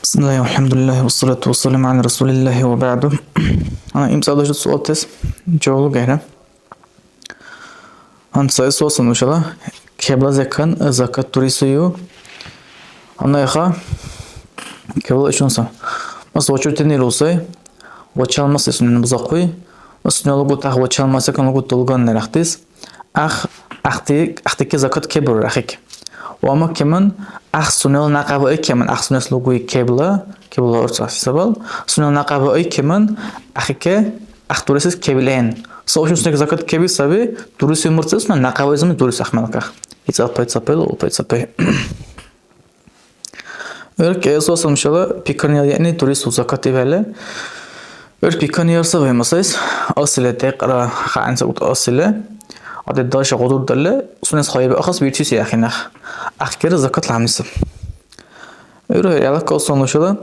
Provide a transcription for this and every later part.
بسم الله والحمد لله والصلاة والسلام على رسول الله وبعده. أنا إمس أضجت سؤال تس جوابه غيره. أنا سأل سؤال إن شاء الله كبلا زكاة تريسيو. أنا يخا كبلا إيشون سام. بس وشو تاني روسي وشال مس اسمه بزاقوي. بس نلقو تاه وشال مس كان لقو تلقان نرختيس. أختي كزكاة كبر أخيك. وأما كمان أحسنال نقابة أي كمان أحسنال لوجوي كابلا أرتاح سبال سنال نقابة أي كمان أخيك أختورسس كابلين صوشون سنك زكاة كابي سبي دروس مرتس من نقابة زمن دروس أحمل كخ يتصابل وبيتصابل أرك أساس مشلا بيكرنيال يعني دروس وزكاة تبعله بيكرنيال سبب مساس أصله تقرأ خان سقط أصله عدد داش غدود دله سنس خايب أخص بيرتيس يا أخينا أخكر زكاة العمسة يروح علاقة أصلا شلا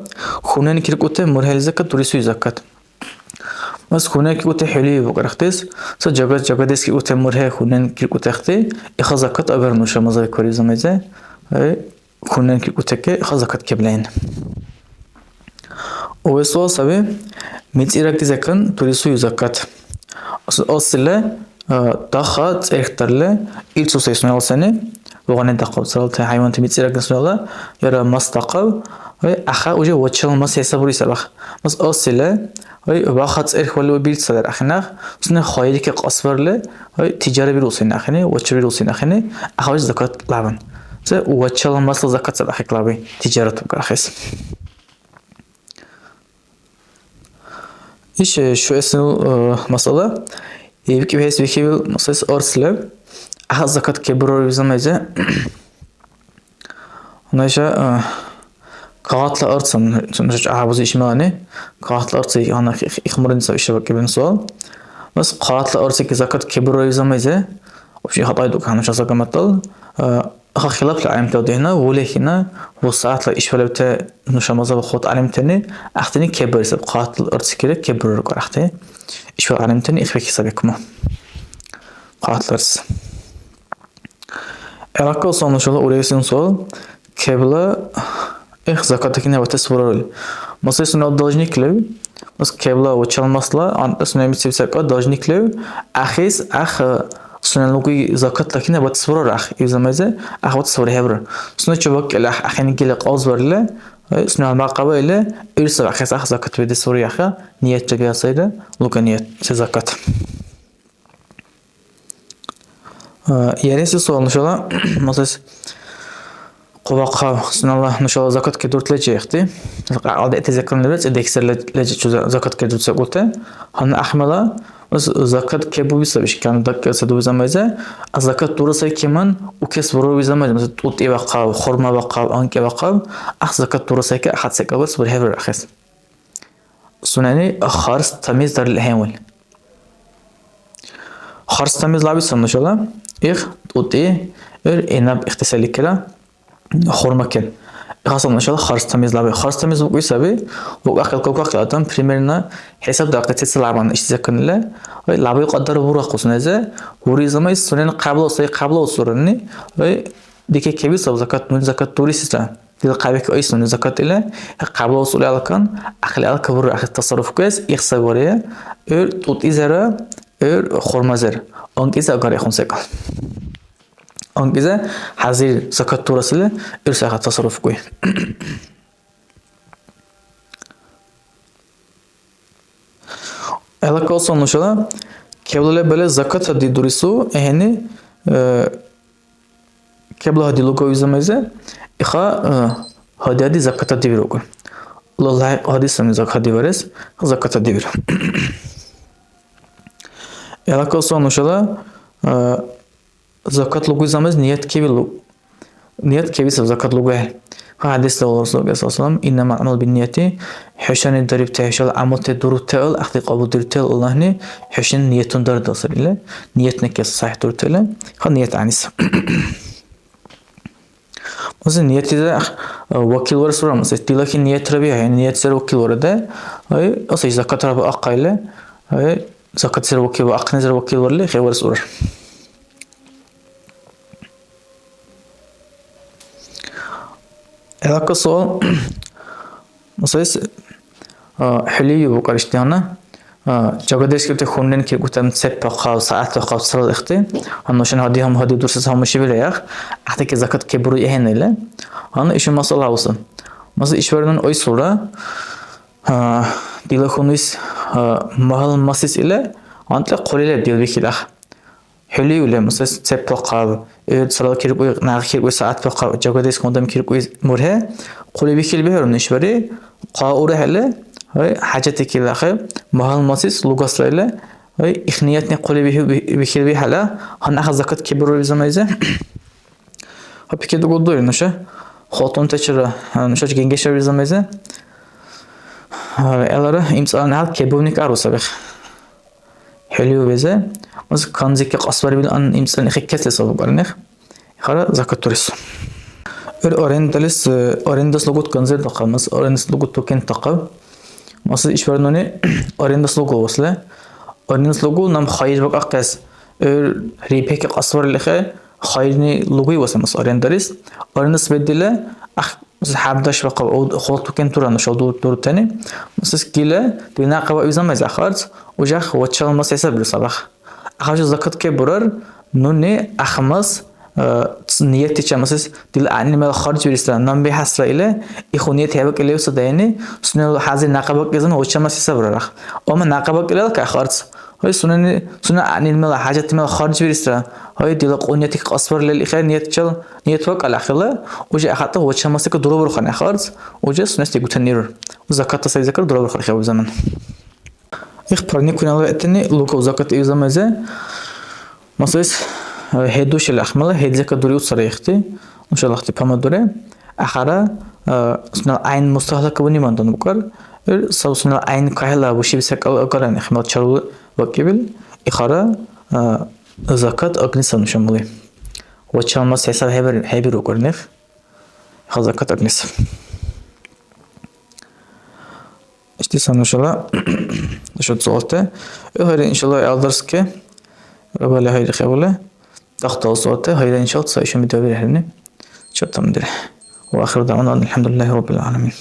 خونان كيرك أوته مرحلة زكاة توريسوي زكاة بس خونان كيرك أوته حلي وقرختيس جگدیس که أوته مرحلة خونان كيرك أوته خته إخا زكاة أبر نوشة مزاي كوري زميزة خونان كيرك أوته كه إخا زكاة كبلين وسوا سبب ميت إيرك زكاة توريسوي زكاة أصله دخات اخترله إلتو سيسونال سنة وغني دقب سالت حيوان تميت سيرك نسولا يرى مستقب أخا وجه وتشل مس يسبوري سبخ بس أصله باخت إخوالو بيت صدر أخنا سنة خايلي كقصبر له تجارة بيروسين أخني وتشل بيروسين أخني أخوج زكاة لعبن زي وتشل مس زكاة صدر أخك لعبي تجارة بكرخيس إيش شو اسمه مسألة يبكي بحيث بيكيبل مصيص أرسله أحد زكاة كبرور بزميزة ونشا قاعات الأرض نشج أحبوز إشماني قاعات الأرض أنا إخمرين سوي شبكة بين سؤال بس قاعات الأرض كزكاة كبرور بزميزة وشي خطأي دوك هنشا زكاة مطل أخا خلاف العلم تودينا ولكن وساعات لا إشفال بتا نشا مزال خود علم تاني أختني كبر سب قاعات الأرض كده كبرور قرحتي إشفال علم تاني إخفاك سبكما قاعات الأرض علاقة sonuçta oraya sol kebla zakataki ne vatasvurul. Mesela sunu должниклев, mas kebla o çalmasla anta sunu mitsivsaka должниклев, ахис sunu lugi zakatlaki ne vatasvurur ах izameze vatasvur hebr. Sunu çubuk ile ahini gile qazverle sunu maqaba ile irsa ahis zakat ve desvur yaha niyet tabiyasıyla luga niyet zakat. Yeresi sonuçta mesela قباقة سن الله إن شاء الله زكاة كدورت لجي أختي عاد أتذكر لبس أديكسر لجي شو زكاة كدورت سقوطه هن أحمله بس زكاة كبو بيسبش كان دك سدو زمازة الزكاة تورسي كمان وكسب رو زمازة مثل توت يبقى خرمة بقى أنك بقى أخ زكاة تورسي كأحد سكوا بس بالهبر أخس سناني خارس تميز در الهول خارس تميز لعبي سن إن شاء الله توت إنب اختصالي كده خورما كان خاصة إن شاء الله خارج تميز لعبة خارج تميز بقول سبي وأخذ كوكا كلاتهم بريميرنا حساب دقيقة تسلع عن إيش ذكر له لعبة يقدر ورا قصنا زا وريزة ما يسونين قبل وصي قبل وصورني ديك كبير سب زكاة من زكاة توريستا دي القابك أيس من زكاة إله قبل وصول على كان أخلي على كبر أخذ تصرف كويس يخسر وريه توت إزرا خورما زر أنك إذا أقدر يخون سكال أنجزة حزير زكاة تورسله إرساخ تصرف كوي علاقة أصلا نشلا كبله بله زكاة هدي دوريسو هني كبله هدي لوكو يزمزه إخا هدي زكاة هدي بيروكو الله هدي سمي زكاة هدي برس زكاة هدي بيرو علاقة أصلا نشلا زكاة لوجو زمز نيت كبير سب زكاة لوجو حديث الله رسول الله صلى الله عليه وسلم إنما عمل بالنية حشان الدرب تهشل عمل تدور تقل أخذ قبول در تقل الله نه حشان نيتون در داصر إله نيتنا كيس صحيح در تقل خل نيت عنيس مثلا نيت إذا وكيل ورسول مثلا تلاقي نيت ربيع يعني نيت سر وكيل ورده هاي أصلا زكاة ربع أقايله هاي زكاة سر وكيل وأقنى سر وكيل ورله خير ورسول علاقة سؤال Mesela حلي وقرشتيانا جاگدش که خوندن که گفتم سپت قاب ساعت قاب سرال اختی هنوشن هادی هم هادی درست هم مشی بله یخ اختی که زکات که بروی هنیله هن ایشون مسئله هستن مثلا ایشورنن oy sonra dile konuyuz mahal masis ile antla kolile dil bikilah heli ile mesela sep qab sıra kirib uy nağ kirib uy saat qab jagades kondam kirib uy murhe qoli bikil behorun ishbari qa ura hele hay hajati kilahi mahal masis lugaslayla hay ikhniyatni qoli bikil bihala han ax zakat kibru zamayza ha pikede goddoy nasha xotun teçira nasha gengeşer zamayza elara imsalan hal kebuvnik arusabih حلو بزه از کانزی که قصبر بیل آن امسال نخی کسی سبب کرنه خاله زکات توریس آرندس لوگوت کانزر تاقه مس آرندس لوگوت توکن تاقه مس ایشورنونی آرندس لوگو وصله آرندس لوگو نام خیر بق اقص ریپه که قصبر لخه خیرنی لوگوی وصله مس آرندس بدله مثل حبداش بقى أو خلطو كان تورانو شو دور تاني مثل كيلا دينا قوا إذا ما زخارت وجاخ وتشال مس حساب لصباح أخرج زكاة كبرر نوني أخمس نيتي كمسس دل عني ما خارج بريستان نام بحسرة إلى إخونية هبك إلى وصدقني سنة حازر نقبك إذا ما وتشال مس حساب رخ أما نقبك إلى كأخرت هاي سنة عني المال حاجات ما خارج بريستان هاي دل قونيتك أصفر للإخير نيت وق على خلا وجا حتى هو شمس كده ضرب خانة خارج وجا سنة تيجي تنير وزكاة تصير ذكر ضرب خانة خير زمان إخبارني كنا وقتني لوكو زكاة إيه زمان زي مثلا هدوش الأحمر هد زكاة دوري وصريختي إن شاء الله تفهم الدورة آخره سنة عين مستهلك وني من دون بكر سنة عين كهلا وشي بسكال أقرن إخمال شرو وكيبل آخره زكاة أغني سنشمولي وچالماس حساب هبر رو کرنیف زکات أغنيس اشتی سنوشلا شد سوالته هاي إن شاء الله أقدرس که ربلا هاي خبله تختار سوالته هاي إن شاء الله سايشون بدأ بيرهني شو تمدره وآخر دعوانا الحمد لله رب العالمين